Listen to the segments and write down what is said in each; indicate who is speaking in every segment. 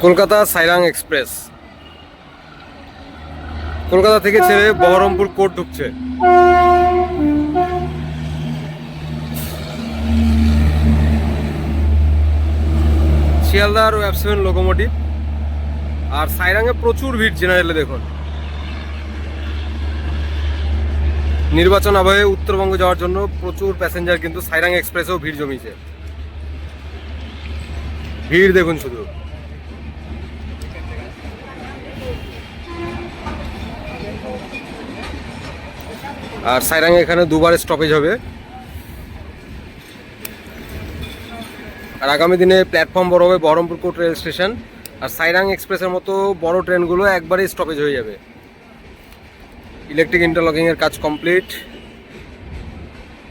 Speaker 1: Kolkata Sairang express Kolkata থেকে ছেড়ে Baharampur court ঢুকছে। শিয়ালদার F7 লোকোমোটিভ। আর সাইরাঙে প্রচুর ভিড় জেনারেলে দেখুন। নির্বাচন আবহে উত্তরবঙ্গ যাওয়ার জন্য প্রচুর প্যাসেঞ্জার কিন্তু সাইরাং এক্সপ্রেসেও ভিড় জমিয়েছে। ভিড় দেখুন শুধু। আর সাইরাং এখানে দুবার স্টপেজ হবে। আর আগামী দিনে প্ল্যাটফর্ম বড় হবে বহরমপুর কোর্ট রেল স্টেশন। আর সাইরাং এক্সপ্রেসের মতো বড় ট্রেনগুলো একবারেই স্টপেজ হয়ে যাবে। ইলেকট্রিক ইন্টারলকিংয়ের কাজ কমপ্লিট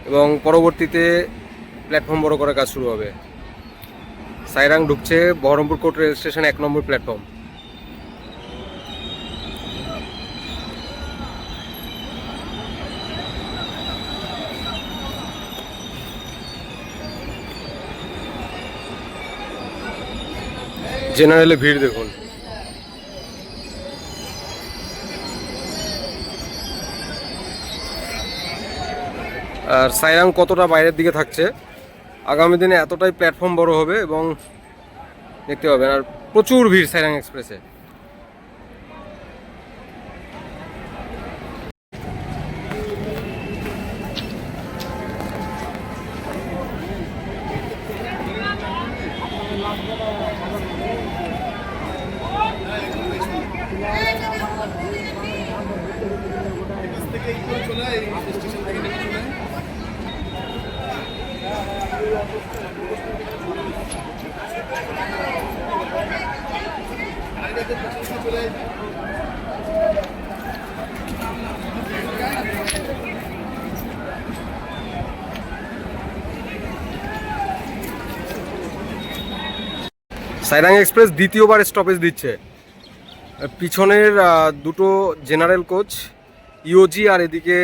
Speaker 1: এবং পরবর্তীতে প্ল্যাটফর্ম বড় করার কাজ শুরু হবে। সাইরাং ঢুকছে বহরমপুর কোর্ট রেল স্টেশন 1 নম্বর প্ল্যাটফর্ম। জেনারেলে ভিড় দেখুন। আর সাইরাং কতটা বাইরের দিকে থাকছে, আগামী দিনে এতটাই প্ল্যাটফর্ম বড় হবে এবং দেখতে পাবেন। আর প্রচুর ভিড় সাইরাং এক্সপ্রেসে। সাইরাং এক্সপ্রেস দ্বিতীয়বার স্টপেজ দিচ্ছে। পিছনের দুটো জেনারেল কোচ ইওজি আর এদিকে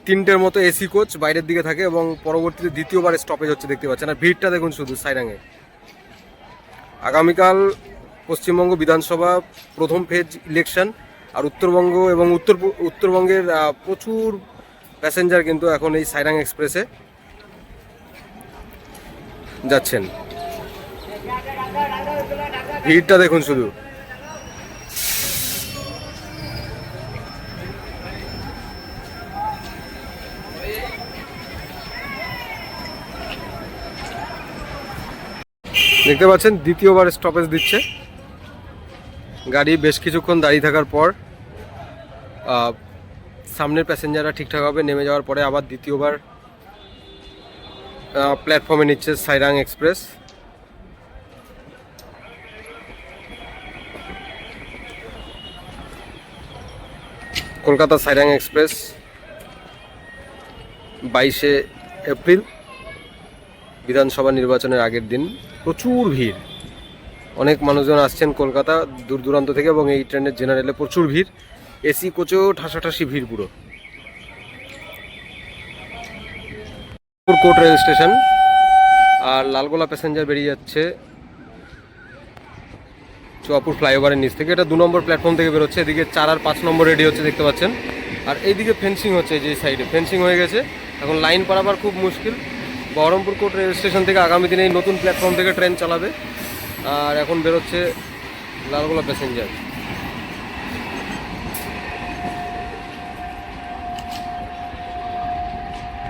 Speaker 1: তিনটের মতো এসি কোচ বাইরের দিকে থাকে এবং পরবর্তীতে দ্বিতীয়বার স্টপেজ হচ্ছে দেখতে পাচ্ছেন। আর ভিড়টা দেখুন শুধু সাইরাঙে। আগামীকাল পশ্চিমবঙ্গ বিধানসভা প্রথম ফেজ ইলেকশন। আর উত্তরবঙ্গ এবং উত্তরবঙ্গের প্রচুর প্যাসেঞ্জার কিন্তু এখন এই সাইরাং এক্সপ্রেসে যাচ্ছেন। ভিড়টা দেখুন শুধু। দেখতে পাচ্ছেন দ্বিতীয়বার স্টপেজ দিচ্ছে। গাড়ি বেশ কিছুক্ষণ দাঁড়িয়ে থাকার পর সামনের প্যাসেঞ্জাররা ঠিকঠাকভাবে নেমে যাওয়ার পরে আবার দ্বিতীয়বার প্ল্যাটফর্মে নিচ্ছে সাইরাং এক্সপ্রেস। কলকাতা সাইরাং এক্সপ্রেস 22শে এপ্রিল বিধানসভা নির্বাচনের আগের দিন। প্রচুর ভিড়, অনেক মানুষজন আসছেন কলকাতা দূর দূরান্ত থেকে এবং এই ট্রেনের জেনারেলে প্রচুর ভিড়। এসি কোচেও ঠাসাঠাসি ভিড় পুরো। Court rail station. আর লালগোলা প্যাসেঞ্জার বেরিয়ে যাচ্ছে চুয়াপুর ফ্লাইওভারের নিচ থেকে। এটা 2 নম্বর প্ল্যাটফর্ম থেকে বেরোচ্ছে। এদিকে 4 আর 5 নম্বর রেডি হচ্ছে দেখতে পাচ্ছেন। আর এইদিকে ফেন্সিং হচ্ছে, যে সাইডে ফেন্সিং হয়ে গেছে, এখন লাইন পারাবার খুব মুশকিল। বহরমপুর কোর্ট রেল স্টেশন থেকে আগামী দিনে এই নতুন প্ল্যাটফর্ম থেকে ট্রেন চালাবে। আর এখন বেরোচ্ছে লালগোলা প্যাসেঞ্জার।